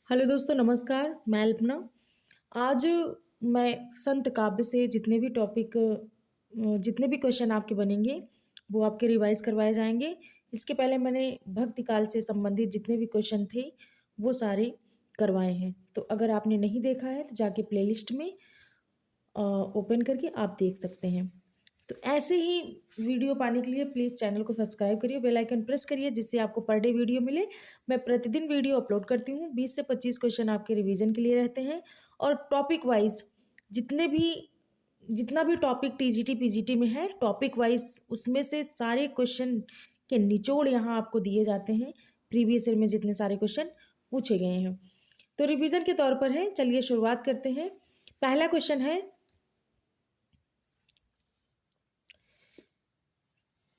Hello दोस्तों, नमस्कार। मैं अल्पना। आज मैं संत काव्य से जितने भी क्वेश्चन आपके बनेंगे वो आपके रिवाइज करवाए जाएंगे। इसके पहले मैंने भक्ति काल से संबंधित जितने भी क्वेश्चन थे वो सारे करवाए हैं। तो अगर आपने नहीं देखा है तो जाके प्लेलिस्ट में ओपन करके आप देख सकते हैं। तो ऐसे ही वीडियो पाने के लिए प्लीज़ चैनल को सब्सक्राइब करिए, बेल आइकन प्रेस करिए, जिससे आपको पर डे वीडियो मिले। मैं प्रतिदिन वीडियो अपलोड करती हूँ। 20 से 25 क्वेश्चन आपके रिवीजन के लिए रहते हैं और टॉपिक वाइज जितना भी टॉपिक टीजीटी पीजीटी में है, टॉपिक वाइज उसमें से सारे क्वेश्चन के निचोड़ यहाँ आपको दिए जाते हैं। प्रीवियस ईयर में जितने सारे क्वेश्चन पूछे गए हैं तो रिवीजन के तौर पर है। चलिए शुरुआत करते हैं। पहला क्वेश्चन है,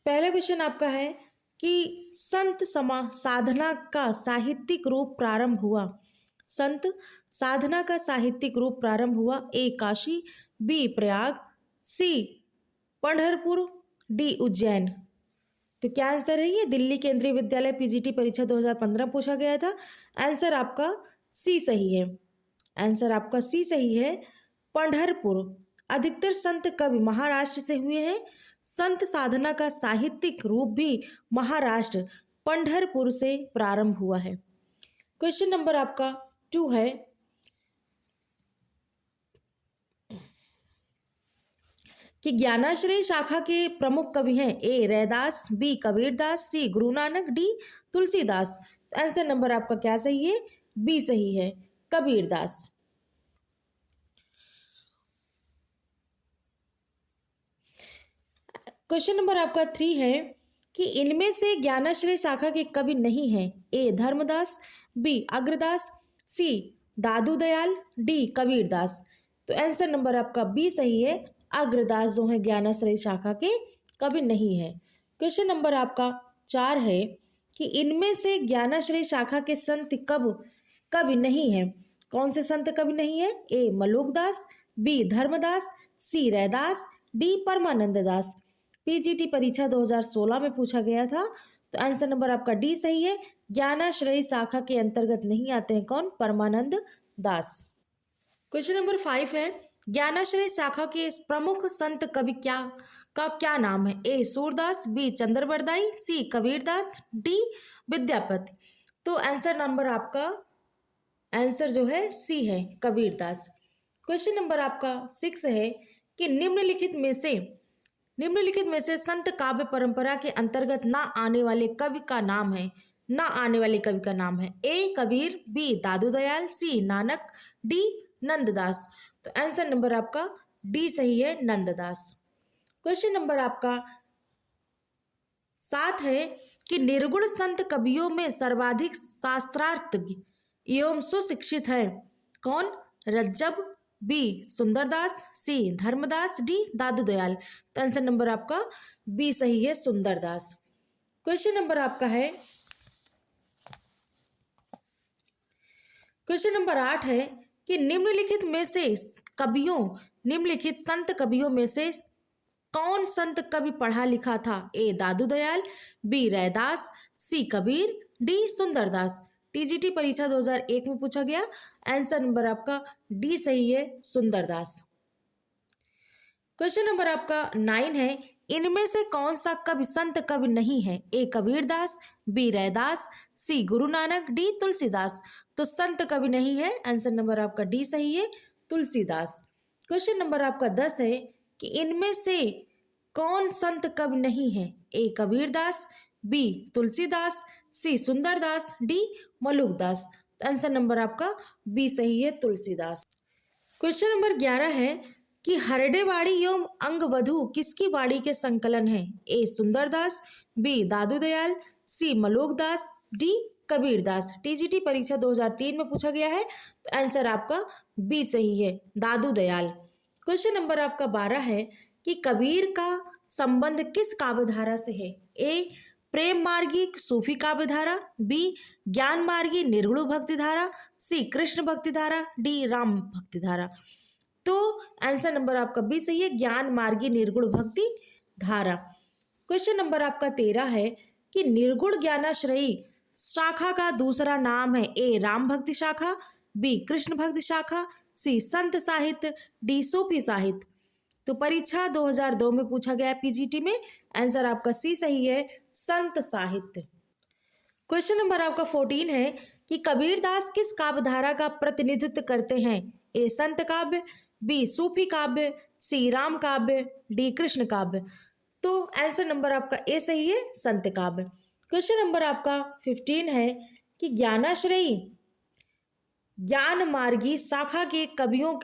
पहला क्वेश्चन आपका है कि संत समा साधना का साहित्यिक रूप प्रारंभ हुआ। संत साधना का साहित्यिक रूप प्रारंभ हुआ। ए काशी, बी प्रयाग, सी पंढरपुर, डी उज्जैन। तो क्या आंसर है? ये दिल्ली केंद्रीय विद्यालय पीजीटी परीक्षा 2015 पूछा गया था। आंसर आपका सी सही है। आंसर आपका सी सही है। पंढरपुर। अधिकतर संत कवि महाराष्ट्र से हुए हैं। संत साधना का साहित्यिक रूप भी महाराष्ट्र पंढरपुर से प्रारंभ हुआ है। क्वेश्चन नंबर आपका 2 है कि ज्ञानाश्रय शाखा के प्रमुख कवि हैं। ए रैदास, बी कबीरदास, सी Guru Nanak, D Tulsidas. Answer number आपका क्या सही है? बी सही है, कबीरदास। क्वेश्चन नंबर आपका 3 है कि इनमें से ज्ञानाश्रय शाखा के कवि नहीं हैं। ए धर्मदास, बी अग्रदास, सी दादू दयाल, डी कबीरदास। तो आंसर नंबर आपका बी सही है। अग्रदास जो है ज्ञानाश्रय शाखा के कवि नहीं है। क्वेश्चन नंबर आपका 4 है कि इनमें से ज्ञानाश्रय शाखा के संत कवि नहीं है। कौन से संत कवि नहीं है? ए मलुकदास, बी धर्मदास, सी रैदास, डी परमानंद दास। पीजीटी परीक्षा 2016 में पूछा गया था। तो आंसर नंबर आपका डी सही है। ज्ञानाश्रय शाखा के अंतर्गत नहीं आते हैं। कौन? परमानंद दास। क्वेश्चन नंबर 5 है, ज्ञानाश्रय शाखा के प्रमुख संत कवि क्या नाम है? ए सूरदास, बी चंद्रबरदाई, सी कबीरदास, डी विद्यापति। तो आंसर जो है सी है, कबीरदास। क्वेश्चन नंबर आपका 6 है कि निम्नलिखित में से संत काव्य परंपरा के अंतर्गत ना आने वाले कवि का नाम है। ए कबीर, बी दादू दयाल, सी नानक, डी नंददास। तो आंसर नंबर आपका डी सही है, नंददास। क्वेश्चन नंबर आपका 7 है कि निर्गुण संत कवियों में सर्वाधिक शास्त्रार्थ एवं सुशिक्षित है। कौन? रज्जब, बी सुंदरदास, सी धर्मदास, डी दादू दयाल। तो आंसर नंबर आपका बी सही है, सुंदरदास। क्वेश्चन नंबर आपका है, क्वेश्चन नंबर 8 है कि निम्नलिखित संत कवियों में से कौन संत कवि पढ़ा लिखा था? ए दादू दयाल, बी रैदास, सी कबीर, डी सुंदरदास। टीजीटी परीक्षा 2001 में पूछा गया। आंसर नंबर आपका डी सही है, सुंदरदास। क्वेश्चन नंबर आपका 9 है, इनमें से कौन सा संत कवि नहीं है? ए कबीरदास, बी रैदास, सी गुरु नानक, डी तुलसीदास। तो संत कवि नहीं है। आंसर नंबर आपका डी सही है, तुलसीदास। क्वेश्चन नंबर आपका 10 है कि इनमें से कौन संत कवि नहीं है? ए कबीरदास, बी तुलसीदास, सी सुंदरदास, डी मलुकदास। तो आंसर नंबर आपका बी सही है, तुलसीदास। क्वेश्चन नंबर 11 है कि हरडेवाड़ी एवं अंगवधु किसकी वाड़ी के संकलन है? ए सुंदरदास, बी दादू दयाल, सी मलोकदास, डी कबीरदास। टीजीटी परीक्षा 2003 में पूछा गया है। तो आंसर आपका बी सही है, दादू दयाल। क्वेश्चन नंबर आपका 12 है कि कबीर का संबंध किस काव्यधारा से है? ए प्रेम मार्गी सूफी काव्यधारा, बी ज्ञान मार्गी निर्गुण भक्ति धारा, सी कृष्ण भक्ति धारा, डी राम भक्ति धारा। तो आंसर नंबर आपका बी सही है, ज्ञान मार्गी निर्गुण भक्ति धारा। क्वेश्चन नंबर आपका 13 है कि निर्गुण ज्ञानाश्रयी शाखा का दूसरा नाम है? ए राम भक्ति शाखा, बी कृष्ण भक्ति शाखा, सी संत साहित्य, डी सूफी साहित्य। तो परीक्षा 2002 में पूछा गया है पीजीटी में। आंसर आपका सी सही है, संत साहित्य। क्वेश्चन नंबर आपका 14 है कि कबीरदास किस काव्य धारा का प्रतिनिधित्व करते हैं? ए संत काव्य, बी सूफी काव्य, सी राम काव्य, डी कृष्ण काव्य। तो आंसर नंबर आपका ए सही है, संत काव्य। क्वेश्चन नंबर आपका 15 है कि ज्ञानाश्रयी ज्ञान मार्गी शाखा के कवियों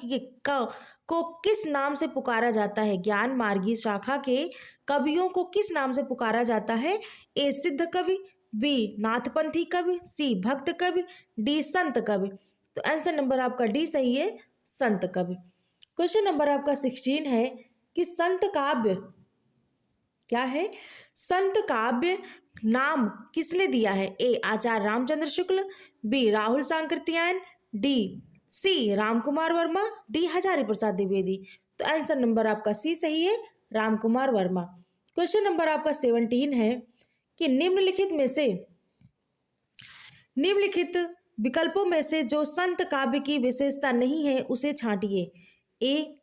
को किस नाम से पुकारा जाता है? ज्ञान मार्गी शाखा के कवियों को किस नाम से पुकारा जाता है? ए सिद्ध कवि, बी नाथपंथी कवि, सी भक्त कवि, डी संत कवि। तो आंसर नंबर आपका डी सही है, संत कवि। क्वेश्चन नंबर आपका 16 है कि संत काव्य क्या है? संत काव्य नाम किसने दिया है? A Acharya Ramchandra Shukla, B Rahul Sankrityayan, D C Ramkumar Verma, D Hazari Prasad Dwivedi. तो आंसर नंबर आपका सी सही है, रामकुमार वर्मा। क्वेश्चन नंबर आपका 17 है कि निम्नलिखित विकल्पों में से जो संत काव्य की विशेषता नहीं है उसे छांटिए। ए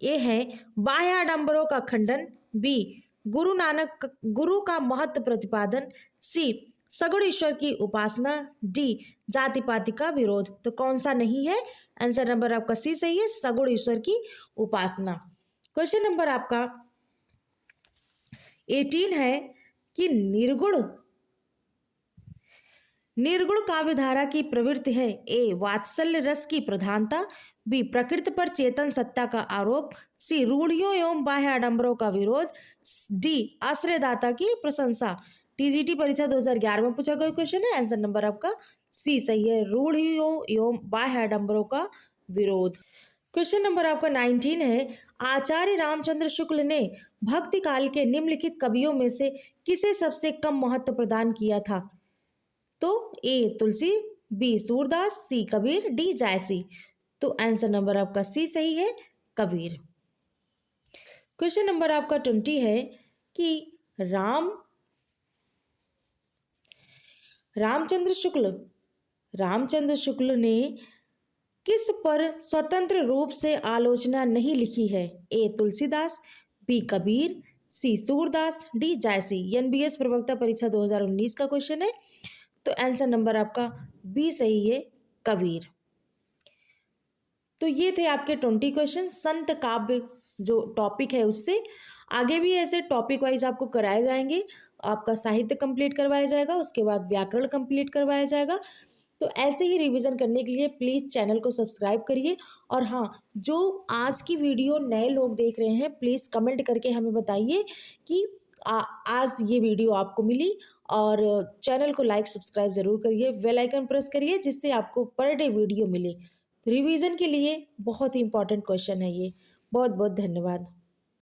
है बाह्य आडंबरों का खंडन, बी गुरु का महत्व प्रतिपादन, सी सगुण ईश्वर की उपासना, डी जाति पाति का विरोध। तो कौन सा नहीं है? आंसर नंबर आपका सी सही है, सगुण ईश्वर की उपासना। क्वेश्चन नंबर आपका 18 है कि निर्गुण काव्य धारा की प्रवृत्ति है? ए वात्सल्य रस की प्रधानता, बी प्रकृति पर चेतन सत्ता का आरोप, सी रूढ़ियों एवं बाह्य आडंबरों का विरोध, डी आश्रयदाता की प्रशंसा। टीजीटी परीक्षा 2011 में पूछा गया क्वेश्चन है। आंसर नंबर आपका सी सही है, रूढ़ियों एवं बाह्य आडंबरों का विरोध। क्वेश्चन नंबर आपका 19 है आचार्य रामचंद्र शुक्ल ने भक्ति काल के निम्नलिखित कवियों में से किसे सबसे कम महत्व प्रदान किया था? तो ए तुलसी, बी सूरदास, सी कबीर, डी जायसी। तो आंसर नंबर आपका सी सही है, कबीर। क्वेश्चन नंबर आपका 20 है कि रामचंद्र शुक्ल ने किस पर स्वतंत्र रूप से आलोचना नहीं लिखी है? ए तुलसीदास, बी कबीर, सी सूरदास, डी जायसी। एनबीएस प्रवक्ता परीक्षा 2019 का क्वेश्चन है। तो आंसर नंबर आपका बी सही है, कबीर। तो ये थे आपके 20 क्वेश्चन संत काव्य जो टॉपिक है उससे। आगे भी ऐसे टॉपिक वाइज आपको कराए जाएंगे। आपका साहित्य कंप्लीट करवाया जाएगा, उसके बाद व्याकरण कंप्लीट करवाया जाएगा। तो ऐसे ही रिवीजन करने के लिए प्लीज़ चैनल को सब्सक्राइब करिए। और हाँ, जो आज की वीडियो नए लोग देख रहे हैं प्लीज़ कमेंट करके हमें बताइए कि आज ये वीडियो आपको मिली। और चैनल को लाइक सब्सक्राइब ज़रूर करिए, बेल आइकन प्रेस करिए जिससे आपको पर डे वीडियो मिले। रिवीजन के लिए बहुत ही इंपॉर्टेंट क्वेश्चन है ये। बहुत बहुत धन्यवाद।